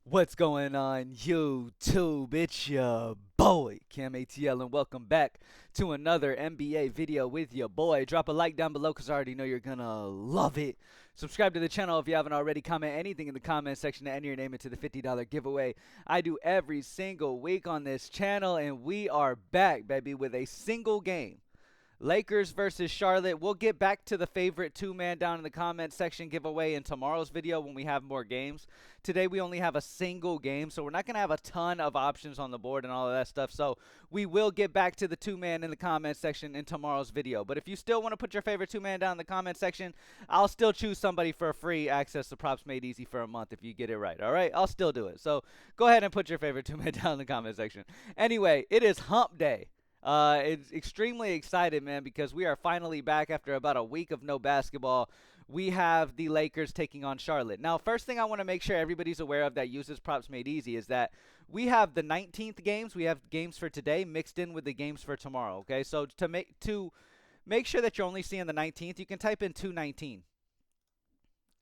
What's going on, YouTube? It's your boy, Cam ATL, and welcome back to another NBA video with your boy. Drop a like down below because I already know you're gonna love it. Subscribe to the channel if you haven't already. Comment anything in the comment section to enter your name into the $50 giveaway I do every single week on this channel, and we are back, baby, with a single game. Lakers versus Charlotte. We'll get back to the favorite two-man down in the comment section giveaway in tomorrow's video when we have more games. Today we only have a single game, so we're not going to have a ton of options on the board and all of that stuff. So we will get back to the two-man in the comment section in tomorrow's video. But if you still want to put your favorite two-man down in the comment section, I'll still choose somebody for a free access to Props Made Easy for a month if you get it right. All right? I'll still do it. So go ahead and put your favorite two-man down in the comment section. Anyway, it is hump day. It's extremely excited, man, because we are finally back after about a week of no basketball. We have the Lakers taking on Charlotte. Now, first thing I want to make sure everybody's aware of that uses Props Made Easy is that we have the 19th games. We have games for today mixed in with the games for tomorrow, okay? So to make sure that you're only seeing the 19th, you can type in 219,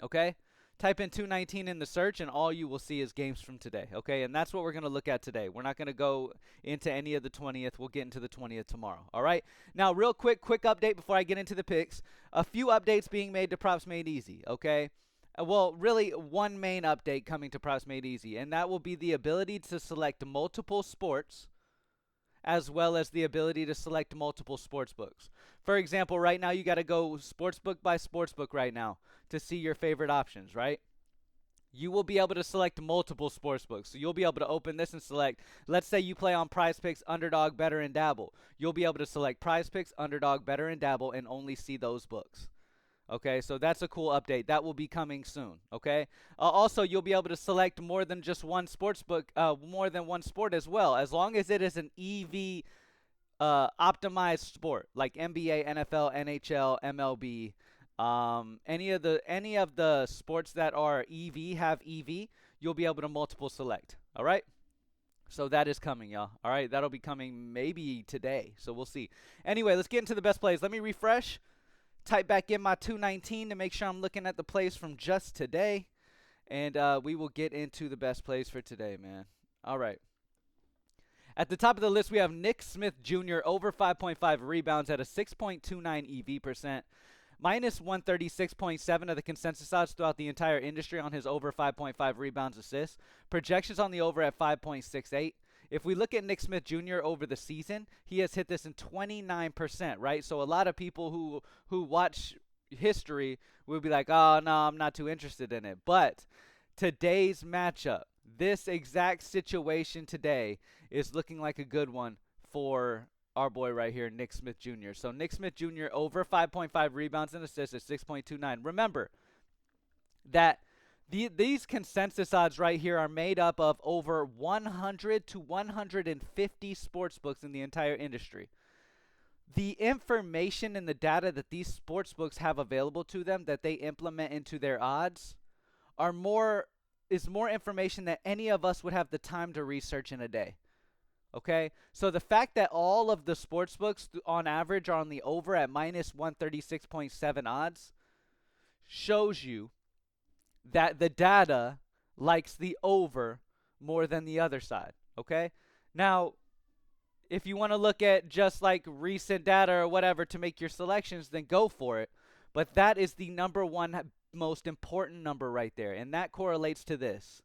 okay? Type in 219 in the search, and all you will see is games from today, okay? And that's what we're going to look at today. We're not going to go into any of the 20th. We'll get into the 20th tomorrow, all right? Now, real quick update before I get into the picks. A few updates being made to Props Made Easy, okay? Well, really, one main update coming to Props Made Easy, and that will be the ability to select multiple sports as well as the ability to select multiple sports books. For example, right now you got to go sportsbook by sportsbook right now to see your favorite options, right? You will be able to select multiple sports books. So you'll be able to open this and select, let's say you play on Prizepicks, Underdog, BETR, and DABBLE. You'll be able to select Prizepicks, Underdog, BETR, and DABBLE and only see those books. Okay, so that's a cool update. That will be coming soon, okay? Also, you'll be able to select more than just one sports book, more than one sport as well, as long as it is an EV optimized sport, like NBA, NFL, NHL, MLB. Any of the sports that are EV have EV, you'll be able to multiple select, all right? So that is coming, y'all. All right, that'll be coming maybe today, so we'll see. Anyway, let's get into the best plays. Let me refresh. Type back in my 219 to make sure I'm looking at the plays from just today. And we will get into the best plays for today, man. All right. At the top of the list, we have Nick Smith Jr. over 5.5 rebounds at a 6.29 EV percent. Minus 136.7 of the consensus odds throughout the entire industry on his over 5.5 rebounds assists. Projections on the over at 5.68. If we look at Nick Smith Jr. over the season, he has hit this in 29%, right? So a lot of people who watch history will be like, oh, no, I'm not too interested in it. But today's matchup, this exact situation today is looking like a good one for our boy right here, Nick Smith Jr. So Nick Smith Jr. over 5.5 rebounds and assists at 6.29. Remember that these consensus odds right here are made up of over 100 to 150 sports books in the entire industry. The information and the data that these sports books have available to them that they implement into their odds is more information that any of us would have the time to research in a day. Okay, so the fact that all of the sports books on average are on the over at minus 136.7 odds shows you that the data likes the over more than the other side, okay? Now, if you want to look at just like recent data or whatever to make your selections, then go for it. But that is the number one most important number right there, and that correlates to this.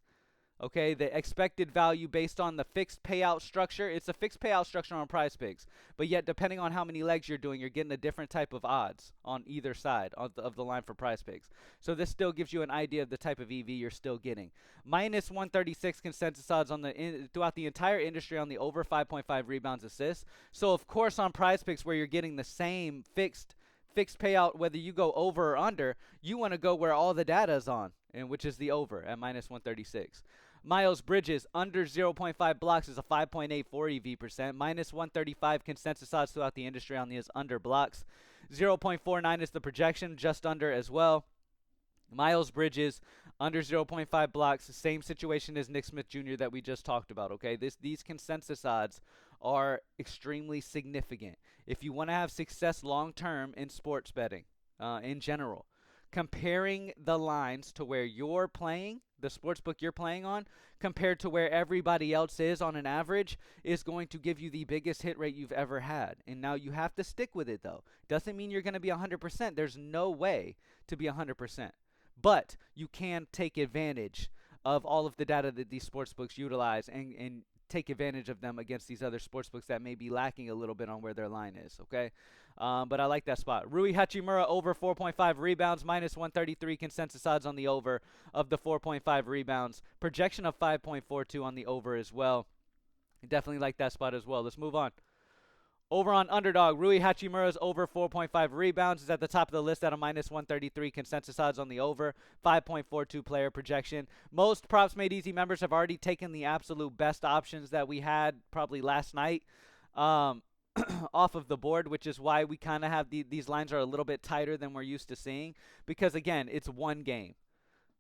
Okay, the expected value based on the fixed payout structure. It's a fixed payout structure on Prizepicks, but yet depending on how many legs you're doing, you're getting a different type of odds on either side of the line for Prizepicks. So this still gives you an idea of the type of EV you're still getting. Minus 136 consensus odds on throughout the entire industry on the over 5.5 rebounds assists. So of course on Prizepicks where you're getting the same fixed payout, whether you go over or under, you want to go where all the data is on, and which is the over at minus 136. Miles Bridges, under 0.5 blocks is a 5.84 EV percent. Minus 135 consensus odds throughout the industry on his under blocks. 0.49 is the projection, just under as well. Miles Bridges, under 0.5 blocks, same situation as Nick Smith Jr. that we just talked about, okay? These consensus odds are extremely significant if you want to have success long-term in sports betting in general. comparing the lines to where you're playing, the sportsbook you're playing on, compared to where everybody else is on an average, is going to give you the biggest hit rate you've ever had. And now you have to stick with it, though. Doesn't mean you're going to be 100%. There's no way to be 100%. But you can take advantage of all of the data that these sportsbooks utilize and take advantage of them against these other sportsbooks that may be lacking a little bit on where their line is, okay? But I like that spot. Rui Hachimura over 4.5 rebounds, minus 133 consensus odds on the over of the 4.5 rebounds. Projection of 5.42 on the over as well. Definitely like that spot as well. Let's move on. Over on Underdog, Rui Hachimura's over 4.5 rebounds is at the top of the list at a minus 133 consensus odds on the over, 5.42 player projection. Most Props Made Easy members have already taken the absolute best options that we had probably last night off of the board, which is why we kind of have these lines are a little bit tighter than we're used to seeing because, again, it's one game.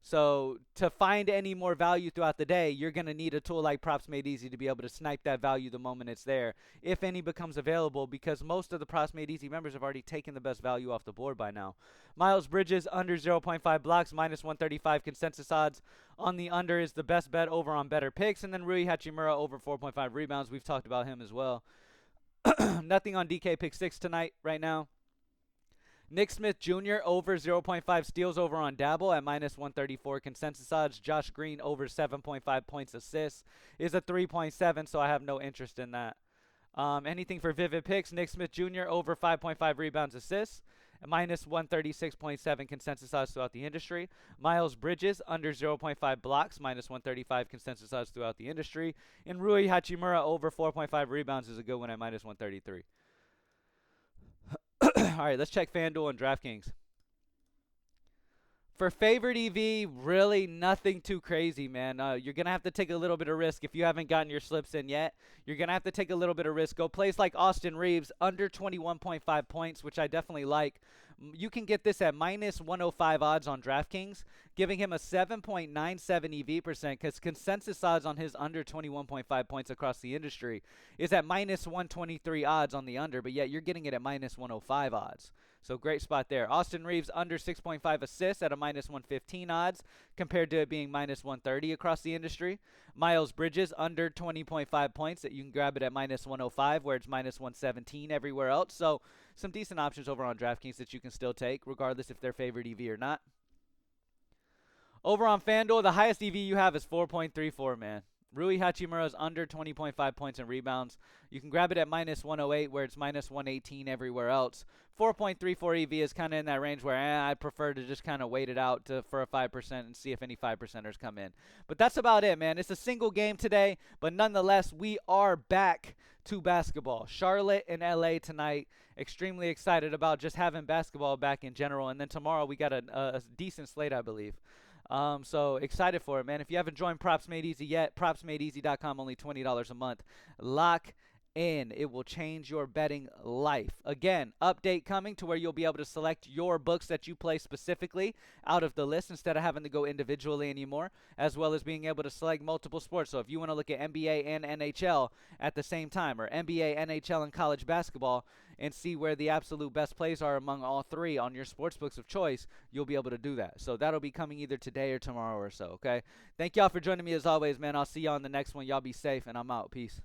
So to find any more value throughout the day, you're going to need a tool like Props Made Easy to be able to snipe that value the moment it's there, if any becomes available, because most of the Props Made Easy members have already taken the best value off the board by now. Miles Bridges under 0.5 blocks, minus 135 consensus odds. On the under is the best bet over on Better Picks. And then Rui Hachimura over 4.5 rebounds. We've talked about him as well. Nothing on DK Pick 6 tonight right now. Nick Smith Jr. over 0.5 steals over on DABBLE at minus 134 consensus odds. Josh Green over 7.5 points assists is a 3.7, so I have no interest in that. Anything for Vivid Picks, Nick Smith Jr. over 5.5 rebounds assists, minus 136.7 consensus odds throughout the industry. Miles Bridges under 0.5 blocks, minus 135 consensus odds throughout the industry. And Rui Hachimura over 4.5 rebounds is a good one at minus 133. All right, let's check FanDuel and DraftKings. For favorite EV, really nothing too crazy, man. You're going to have to take a little bit of risk. If you haven't gotten your slips in yet, you're going to have to take a little bit of risk. Go plays like Austin Reeves, under 21.5 points, which I definitely like. You can get this at minus 105 odds on DraftKings, giving him a 7.97 EV percent, because consensus odds on his under 21.5 points across the industry is at minus 123 odds on the under, but yet you're getting it at minus 105 odds. So great spot there. Austin Reeves under 6.5 assists at a minus 115 odds compared to it being minus 130 across the industry. Miles Bridges under 20.5 points that you can grab it at minus 105 where it's minus 117 everywhere else. So some decent options over on DraftKings that you can still take regardless if they're favorite EV or not. Over on FanDuel, the highest EV you have is 4.34, man. Rui Hachimura's under 20.5 points and rebounds. You can grab it at minus 108 where it's minus 118 everywhere else. 4.34 EV is kind of in that range where I prefer to just kind of wait it out for a 5% and see if any 5%ers come in. But that's about it, man. It's a single game today, but nonetheless, we are back to basketball. Charlotte and LA tonight. Extremely excited about just having basketball back in general. And then tomorrow we got a decent slate, I believe. So excited for it, man. If you haven't joined Props Made Easy yet, propsmadeeasy.com, only $20 a month. Lock in. It will change your betting life. Again, update coming to where you'll be able to select your books that you play specifically out of the list instead of having to go individually anymore, as well as being able to select multiple sports. So if you want to look at NBA and NHL at the same time, or NBA, NHL, and college basketball, and see where the absolute best plays are among all three on your sports books of choice, you'll be able to do that. So that'll be coming either today or tomorrow or so, okay? Thank y'all for joining me as always, man. I'll see y'all on the next one. Y'all be safe, and I'm out. Peace.